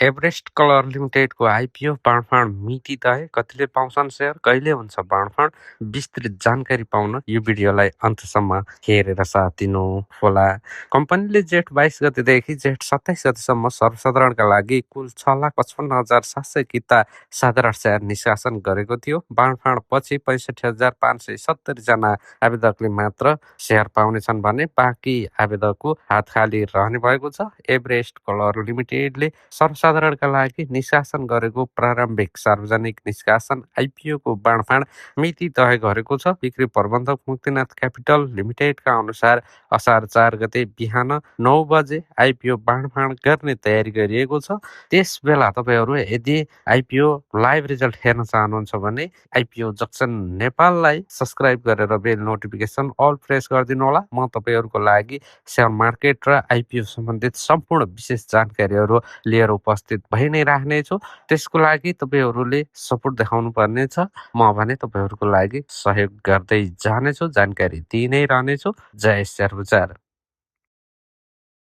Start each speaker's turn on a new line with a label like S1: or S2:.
S1: Everest colour लिमिटेडको IPO बाँडफाँड मिति तय, कतिले पाउँछन् सेयर, कहिले हुन्छ बाँडफाँड, विस्तृत जानकारी पाउन यो भिडियोलाई अन्तसम्म हेरेर साथ दिनु होला। कम्पनीले जेठ 22 गतेदेखि जेठ 27 गतेसम्म सर्वसाधारणका लागि कुल 6,55,700 किता साधारण सेयर निष्कासन गरेको थियो। बाँडफाँड पछि 65,570 जना आवेदकले मात्र सेयर पाउनेछन् भने बाँकी आवेदकको हात खाली रहने भएको छ। एभरेस्ट कलर लिमिटेडले सर्वसाधारणका लागि निष्कासन गरेको प्रारम्भिक सार्वजनिक निष्कासन आइपिओको बाँडफाँड मिति तय गरेको छ। बिक्री प्रबन्धक मुक्तिनाथ क्यापिटल लिमिटेडका अनुसार असार 4 गते बिहान 9 बजे आइपिओ बाँडफाँड गर्ने तयारी गरिएको छ। त्यस बेला तपाईँहरू यदि आइपिओ लाइभ रिजल्ट हेर्न चाहनुहुन्छ भने आइपिओ जक्सन नेपाललाई सब्सक्राइब गरेर बेल नोटिफिकेसन अल प्रेस गरिदिनु होला। म तपाईँहरूको लागि सेयर मार्केट र आइपिओ सम्बन्धित सम्पूर्ण विशेष जानकारीहरू लिएर उपस्थित भइ नै राख्नेछु। त्यसको लागि तपाईँहरूले सपोर्ट देखाउनु पर्नेछ। म भने तपाईँहरूको लागि सहयोग गर्दै जानेछु, जानकारी दिइ नै रहनेछु। जय शेयर बजार।